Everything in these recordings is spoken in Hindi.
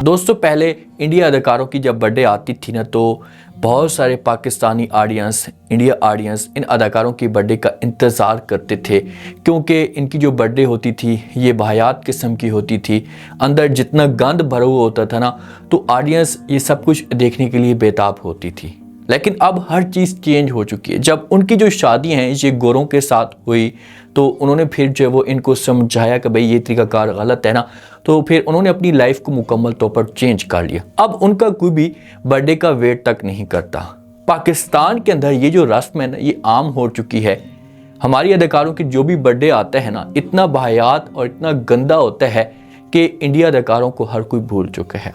दोस्तों पहले इंडिया अदाकारों की जब बर्थडे आती थी ना तो बहुत सारे पाकिस्तानी ऑडियंस, इंडिया ऑडियंस इन अदाकारों की बर्थडे का इंतज़ार करते थे, क्योंकि इनकी जो बर्थडे होती थी ये वाहियात किस्म की होती थी। अंदर जितना गंद भरा हुआ होता था ना तो ऑडियंस ये सब कुछ देखने के लिए बेताब होती थी। लेकिन अब हर चीज़ चेंज हो चुकी है। जब उनकी जो शादी हैं ये गोरों के साथ हुई तो उन्होंने फिर जो वो इनको समझाया कि भाई ये तरीकाकार गलत है ना, तो फिर उन्होंने अपनी लाइफ को मुकम्मल तौर पर चेंज कर लिया। अब उनका कोई भी बर्थडे का वेट तक नहीं करता। पाकिस्तान के अंदर ये जो रस्म है ना ये आम हो चुकी है। हमारी अदाकारों की जो भी बर्थडे आता है ना इतना वाहियात और इतना गंदा होता है कि इंडिया अदाकारों को हर कोई भूल चुका है।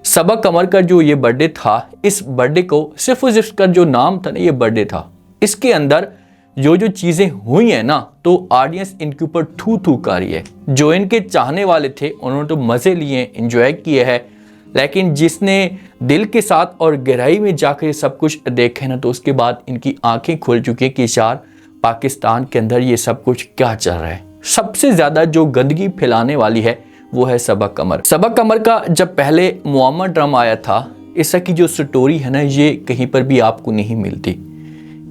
सबा कमर का जो ये बर्थडे था, इस बर्थडे को सिर्फ इसका जो नाम था ना ये बर्थडे था, इसके अंदर जो चीज़ें हुई हैं ना तो ऑडियंस इनके ऊपर थू थू कर रही है। जो इनके चाहने वाले थे उन्होंने तो मज़े लिए, एंजॉय किए हैं, लेकिन जिसने दिल के साथ और गहराई में जाकर ये सब कुछ देखे ना तो उसके बाद इनकी आंखें खुल चुकी हैं कि यार पाकिस्तान के अंदर ये सब कुछ क्या चल रहा है। सबसे ज़्यादा जो गंदगी फैलाने वाली है वो है सबा कमर। सबा कमर का जब पहले मुआम्मा ड्रामा आया था, इसकी जो स्टोरी है ना ये कहीं पर भी आपको नहीं मिलती।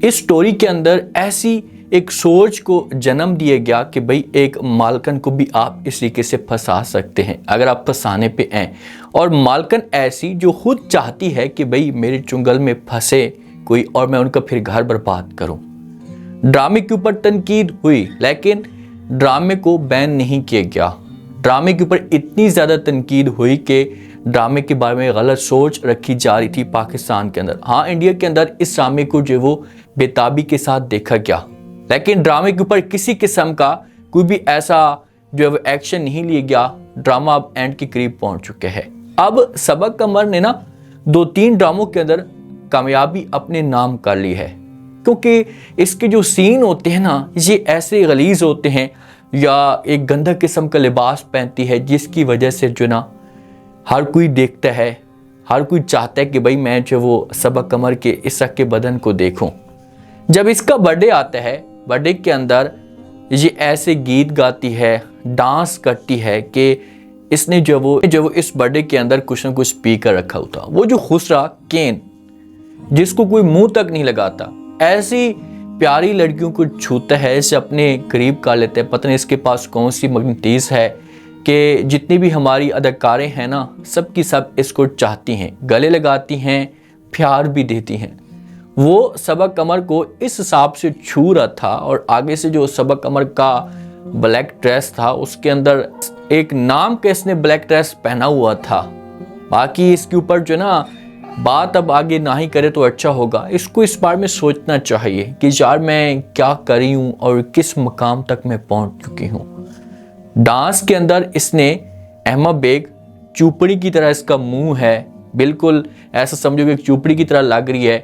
इस स्टोरी के अंदर ऐसी एक सोच को जन्म दिया गया कि भाई एक मालकन को भी आप इस तरीके से फंसा सकते हैं अगर आप फंसाने पे हैं, और मालकन ऐसी जो खुद चाहती है कि भाई मेरे चुंगल में फंसे कोई और मैं उनका फिर घर बर्बाद करूं। ड्रामे के ऊपर तनकीद हुई लेकिन ड्रामे को बैन नहीं किया गया। ड्रामे के ऊपर इतनी ज़्यादा तनकीद हुई कि ड्रामे के बारे में गलत सोच रखी जा रही थी पाकिस्तान के अंदर। हाँ, इंडिया के अंदर इस ड्रामे को जो वो बेताबी के साथ देखा गया, लेकिन ड्रामे के ऊपर किसी किस्म का कोई भी ऐसा जो है एक्शन नहीं लिया गया। ड्रामा अब एंड के करीब पहुंच चुके हैं। अब सबा कमर ने ना 2-3 ड्रामों के अंदर कामयाबी अपने नाम कर ली है, क्योंकि इसके जो सीन होते हैं ना ये ऐसे गलीज होते हैं, या एक गंदा किस्म का लिबास पहनती है जिसकी वजह से जो ना हर कोई देखता है, हर कोई चाहता है कि भाई मैं जो वो सबा कमर के इस के बदन को देखूं। जब इसका बर्थडे आता है, बर्थडे के अंदर ये ऐसे गीत गाती है, डांस करती है कि इसने जो वो इस बर्थडे के अंदर कुछ ना कुछ पी कर रखा होता। वो जो खुसरा केन जिसको कोई मुंह तक नहीं लगाता, ऐसी प्यारी लड़कियों को छूता है, इसे अपने करीब कर लेते हैं। पता नहीं इसके पास कौन सी मगनीतीस है कि जितनी भी हमारी अदाकारें हैं ना सब की सब इसको चाहती हैं, गले लगाती हैं, प्यार भी देती हैं। वो सबा कमर को इस हिसाब से छू रहा था, और आगे से जो सबा कमर का ब्लैक ड्रेस था उसके अंदर एक नाम के इसने ब्लैक ड्रेस पहना हुआ था। बाकी इसके ऊपर जो ना बात अब आगे ना ही करे तो अच्छा होगा। इसको इस बारे में सोचना चाहिए कि यार मैं क्या करी हूँ और किस मकाम तक मैं पहुँच चुकी हूँ। डांस के अंदर इसने अहमा बेग चूपड़ी की तरह इसका मुंह है, बिल्कुल ऐसा समझो कि चूपड़ी की तरह लग रही है।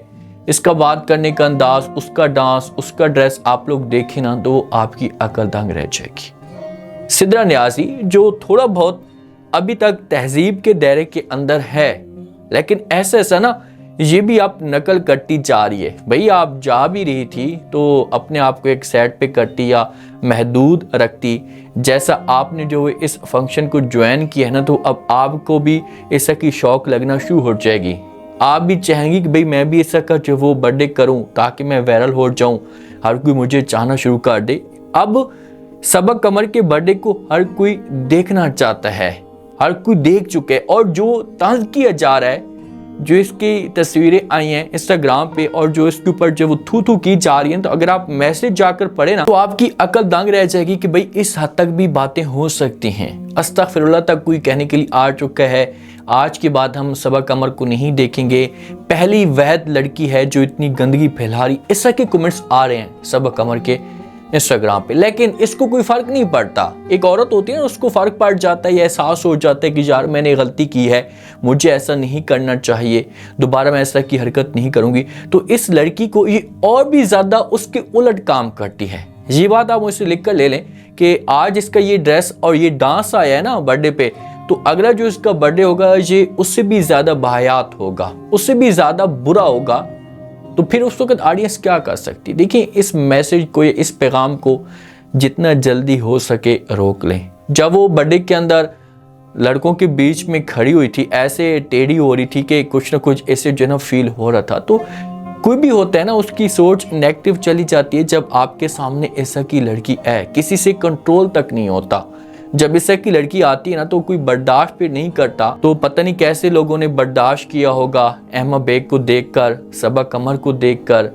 इसका बात करने का अंदाज, उसका डांस, उसका ड्रेस आप लोग देखें ना तो आपकी अकल दंग रह जाएगी। सिद्रा नियाज़ी जो थोड़ा बहुत अभी तक तहजीब के दायरे के अंदर है, लेकिन ऐसा ना ये भी आप नकल करती जा रही है। भाई आप जा भी रही थी तो अपने आप को एक साइड पे करती या महदूद रखती। जैसा आपने जो इस फंक्शन को ज्वाइन किया है ना तो अब आपको भी ऐसा की शौक लगना शुरू हो जाएगी। आप भी चाहेंगी कि भाई मैं भी ऐसा का जो वो बर्थडे करूं ताकि मैं वायरल हो जाऊं, हर कोई मुझे चाहना शुरू कर दे। अब सबा कमर के बर्थडे को हर कोई देखना चाहता है, हर कोई देख चुके हैं, और जो तंज किया जा रहा है, जो इसकी तस्वीरें आई हैं इंस्टाग्राम पे और जो इसके ऊपर जो वो थू थू की जा रही हैं, तो अगर आप मैसेज जाकर पढ़े ना तो आपकी अकल दंग रह जाएगी कि भाई इस हद तक भी बातें हो सकती हैं। अस्तगफिरुल्लाह तक कोई कहने के लिए आ चुका है। आज के बाद हम सबा कमर को नहीं देखेंगे। पहली वहद लड़की है जो इतनी गंदगी फैला रही, इस तरह के कमेंट्स आ रहे हैं सबा कमर के इंस्टाग्राम पे, लेकिन इसको कोई फर्क नहीं पड़ता। एक औरत होती है ना उसको फर्क पड़ जाता है, ये एहसास हो जाता है कि यार मैंने गलती की है, मुझे ऐसा नहीं करना चाहिए, दोबारा मैं ऐसा की हरकत नहीं करूंगी। तो इस लड़की को ये और भी ज्यादा उसके उलट काम करती है। ये बात आप मुझसे लिख कर ले लें कि आज इसका ये ड्रेस और ये डांस आया है ना बर्थडे पे, तो अगला जो इसका बर्थडे होगा ये उससे भी ज्यादा वाहियात होगा, उससे भी ज्यादा बुरा होगा। तो फिर उस वक्त ऑडियंस क्या कर सकती है? देखिए इस मैसेज को, इस पैगाम को जितना जल्दी हो सके रोक लें। जब वो बर्थडे के अंदर लड़कों के बीच में खड़ी हुई थी, ऐसे टेढ़ी हो रही थी कि कुछ ना कुछ ऐसे जो ना फील हो रहा था। तो कोई भी होता है ना, उसकी सोच नेगेटिव चली जाती है जब आपके सामने ऐसा की लड़की है, किसी से कंट्रोल तक नहीं होता। जब ऐसा की लड़की आती है ना तो कोई बर्दाश्त भी नहीं करता। तो पता नहीं कैसे लोगों ने बर्दाश्त किया होगा अहमा बेग को देखकर, सबा कमर को देखकर।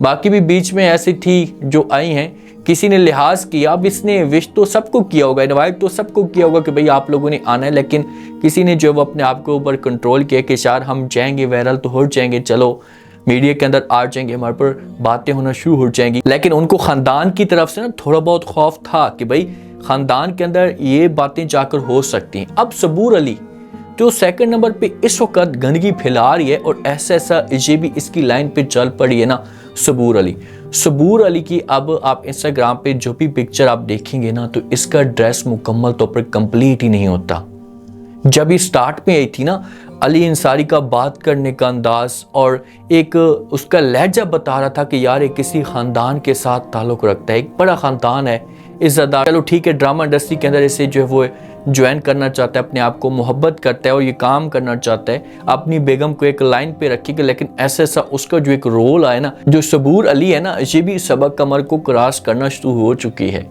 बाकी भी बीच में ऐसी थी जो आई हैं, किसी ने लिहाज किया। अब इसने विश तो सबको किया होगा, इनवाइट तो सबको किया होगा कि भाई आप लोगों ने आना है, लेकिन किसी ने जो वो अपने आप के ऊपर कंट्रोल किया कि यार हम जाएंगे, वायरल तो हो जाएंगे, चलो मीडिया के अंदर आ जाएंगे, हमारे पर बातें होना शुरू हो जाएंगी। लेकिन उनको खानदान की तरफ से ना थोड़ा बहुत खौफ था कि भाई खानदान के अंदर ये बातें जाकर हो सकती हैं। अब सबूर अली जो सेकंड नंबर पे इस वक्त गंदगी फैला रही है और ऐसा ये भी इसकी लाइन पे चल पड़ी है ना, सबूर अली की अब आप इंस्टाग्राम पे जो भी पिक्चर आप देखेंगे ना तो इसका ड्रेस मुकम्मल तौर पर कंप्लीट ही नहीं होता। जब ये स्टार्ट में आई थी ना, अली अंसारी का बात करने का अंदाज और एक उसका लहजा बता रहा था कि यार ये किसी खानदान के साथ ताल्लुक रखता है, एक बड़ा खानदान है, इज्जतदार। चलो ठीक है, ड्रामा इंडस्ट्री के अंदर इसे जो है वो ज्वाइन करना चाहता है, अपने आप को मोहब्बत करता है और ये काम करना चाहता है, अपनी बेगम को एक लाइन पे रखेगा। लेकिन ऐसा उसका जो एक रोल आया ना, जो सबूर अली है ना, ये भी सबा कमर को क्रॉस करना शुरू हो चुकी है।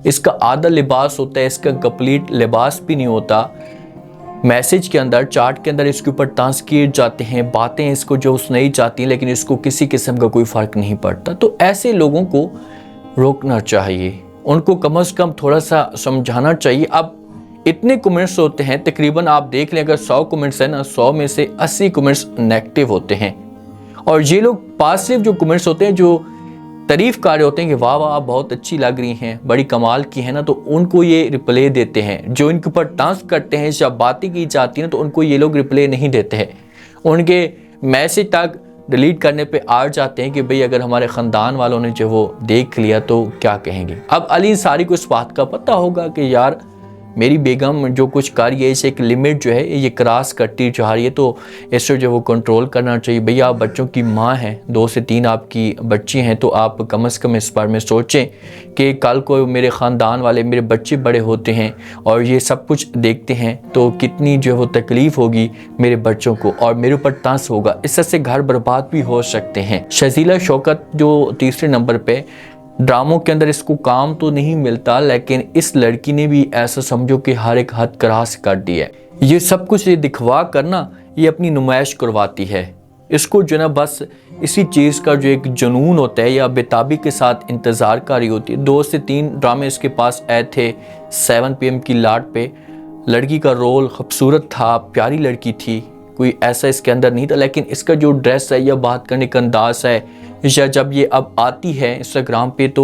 इसका आधा लिबास होता है, इसका कंप्लीट लिबास भी नहीं होता। मैसेज के अंदर, चार्ट के अंदर इसके ऊपर तांस किए जाते हैं, बातें इसको जो सुनाई जाती हैं, लेकिन इसको किसी किस्म का कोई फ़र्क नहीं पड़ता। तो ऐसे लोगों को रोकना चाहिए, उनको कम से कम थोड़ा सा समझाना चाहिए। अब इतने कमेंट्स होते हैं, तकरीबन आप देख लें अगर 100 कमेंट्स हैं ना, 100 में से 80 कमेंट्स नेगेटिव होते हैं। और ये लोग पॉजिटिव जो कमेंट्स होते हैं, जो तारीफ कर रहे होते हैं कि वाह वाह आप बहुत अच्छी लग रही हैं, बड़ी कमाल की है ना, तो उनको ये रिप्ले देते हैं। जो इनके ऊपर डांस करते हैं, जब बातें की जाती हैं तो उनको ये लोग रिप्ले नहीं देते हैं, उनके मैसेज तक डिलीट करने पे आ जाते हैं कि भाई अगर हमारे ख़ानदान वालों ने जो वो देख लिया तो क्या कहेंगे। अब अली अंसारी को इस बात का पता होगा कि यार मेरी बेगम जो कुछ कर रही है, इसे एक लिमिट जो है ये क्रॉस करती जा रही है, तो इससे जो वो कंट्रोल करना चाहिए। भैया आप बच्चों की माँ हैं, 2 से 3 आपकी बच्ची हैं, तो आप कम से कम इस बारे में सोचें कि कल को मेरे ख़ानदान वाले, मेरे बच्चे बड़े होते हैं और ये सब कुछ देखते हैं तो कितनी जो है वो तकलीफ़ होगी मेरे बच्चों को और मेरे ऊपर तांस होगा, इससे घर बर्बाद भी हो सकते हैं। शजीला शौकत जो तीसरे नंबर पे, ड्रामों के अंदर इसको काम तो नहीं मिलता, लेकिन इस लड़की ने भी ऐसा समझो कि हर एक हद क्रॉस कर दी है। ये सब कुछ ये दिखवा करना, ये अपनी नुमाइश करवाती है। इसको जो ना बस इसी चीज़ का जो एक जुनून होता है या बेताबी के साथ इंतज़ार कर रही होती है। 2 से 3 ड्रामे इसके पास आए थे 7 PM की लाट पे। लड़की का रोल खूबसूरत था, प्यारी लड़की थी, कोई ऐसा इसके अंदर नहीं था, लेकिन इसका जो ड्रेस है या बात करने का अंदाज है, या जब ये अब आती है इंस्टाग्राम पे तो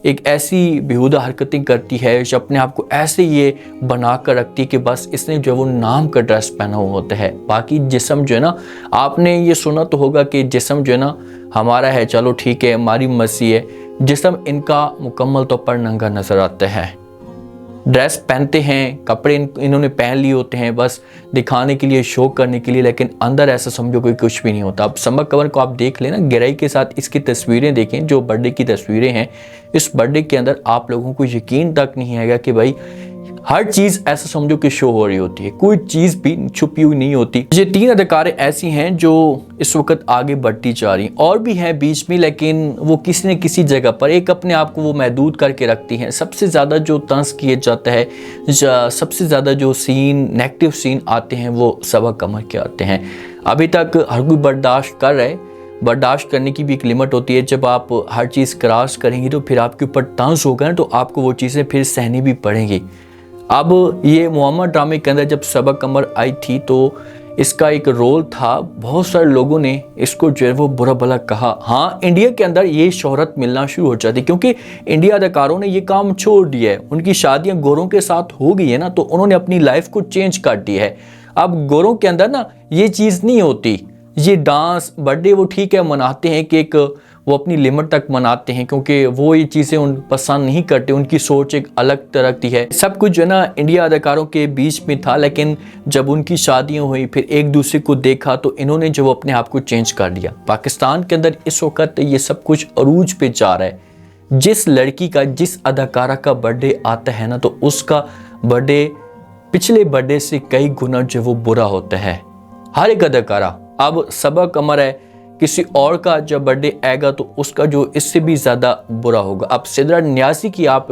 एक ऐसी बेहुदा हरकतें करती है, जो अपने आप को ऐसे ये बना कर रखती है कि बस इसने जो वो नाम का ड्रेस पहना हुआ होता है। बाकी जिस्म जो है ना, आपने ये सुना तो होगा कि जिस्म जो है ना हमारा है, चलो ठीक है हमारी मर्जी है, जिस्म इनका मुकम्मल तौर पर नंगा नज़र आता है। ड्रेस पहनते हैं, कपड़े इन्होंने पहन लिए होते हैं बस दिखाने के लिए, शो करने के लिए, लेकिन अंदर ऐसा समझो कोई कुछ भी नहीं होता। अब सबा कमर को आप देख लेना, गहराई के साथ इसकी तस्वीरें देखें, जो बर्थडे की तस्वीरें हैं, इस बर्थडे के अंदर आप लोगों को यकीन तक नहीं आएगा कि भाई हर चीज़ ऐसा समझो कि शो हो रही होती है, कोई चीज़ भी छुपी हुई नहीं होती। ये 3 अदाकारें ऐसी हैं जो इस वक्त आगे बढ़ती जा रही हैं, और भी हैं बीच में, लेकिन वो किसी न किसी जगह पर एक अपने आप को वो महदूद करके रखती हैं। सबसे ज़्यादा जो तंज किया जाता है, सबसे ज़्यादा जो सीन नेगेटिव सीन आते हैं वो सबा कमर के आते हैं। अभी तक हर कोई बर्दाश्त कर रहा है, बर्दाश्त करने की भी एक लिमिट होती है। जब आप हर चीज़ क्रॉस करेंगी तो फिर आपके ऊपर तंज होगा ना, तो आपको वो चीज़ें फिर सहनी भी पड़ेंगी। अब ये मोहम्मद ड्रामे के अंदर जब सबा कमर आई थी तो इसका एक रोल था, बहुत सारे लोगों ने इसको जो है वो बुरा भला कहा। हाँ, इंडिया के अंदर ये शोहरत मिलना शुरू हो जाती, क्योंकि इंडिया अदाकारों ने ये काम छोड़ दिया है, उनकी शादियां गोरों के साथ हो गई है ना, तो उन्होंने अपनी लाइफ को चेंज कर दिया है। अब गोरों के अंदर ना ये चीज़ नहीं होती, ये डांस बर्थडे वो ठीक है मनाते हैं, केक वो अपनी लिमिट तक मनाते हैं, क्योंकि वो ये चीज़ें उन पसंद नहीं करते, उनकी सोच एक अलग तरह की है। सब कुछ जो है ना इंडिया अदाकारों के बीच में था, लेकिन जब उनकी शादियां हुई फिर एक दूसरे को देखा तो इन्होंने जो अपने आप को चेंज कर दिया। पाकिस्तान के अंदर इस वक्त ये सब कुछ अरूज पे जा रहा है। जिस लड़की का, जिस अदाकारा का बर्थडे आता है ना, तो उसका बर्थडे पिछले बर्थडे से कई गुना जो वो बुरा होता है। हर एक अदाकारा, अब सबा कमर है, किसी और का जब बर्थडे आएगा तो उसका जो इससे भी ज़्यादा बुरा होगा। अब सिद्रा न्यासी की आप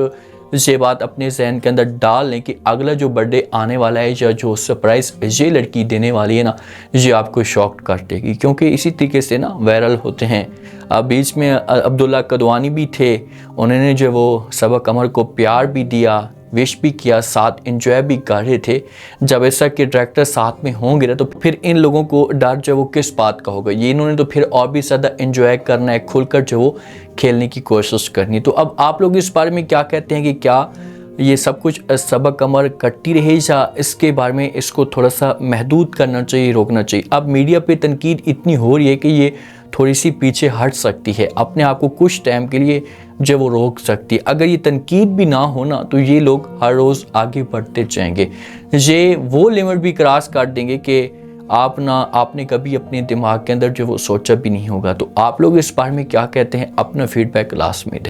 ये बात अपने जहन के अंदर डाल लें कि अगला जो बर्थडे आने वाला है या जो सरप्राइज़ ये लड़की देने वाली है ना, ये आपको शॉक कर देगी, क्योंकि इसी तरीके से ना वायरल होते हैं। अब बीच में अब्दुल्ला कदवानी भी थे, उन्होंने जो वो सबा कमर को प्यार भी दिया, विश भी किया, साथ एंजॉय भी कर रहे थे। जब ऐसा कि डायरेक्टर साथ में होंगे ना तो फिर इन लोगों को डर जो वो किस बात का होगा, ये इन्होंने तो फिर और भी ज़्यादा एंजॉय करना है, खुलकर जो वो खेलने की कोशिश करनी। तो अब आप लोग इस बारे में क्या कहते हैं कि क्या ये सब कुछ सबा कमर कटती रहे या इसके बारे में इसको थोड़ा सा महदूद करना चाहिए, रोकना चाहिए? अब मीडिया पे तनकीद इतनी हो रही है कि ये थोड़ी सी पीछे हट सकती है, अपने आप को कुछ टाइम के लिए जो वो रोक सकती है। अगर ये तनकीद भी ना होना तो ये लोग हर रोज़ आगे बढ़ते जाएंगे, ये वो लिमिट भी क्रॉस कर देंगे कि आपने कभी अपने दिमाग के अंदर जो वो सोचा भी नहीं होगा। तो आप लोग इस बारे में क्या कहते हैं? अपना फीडबैक लास्ट में दें।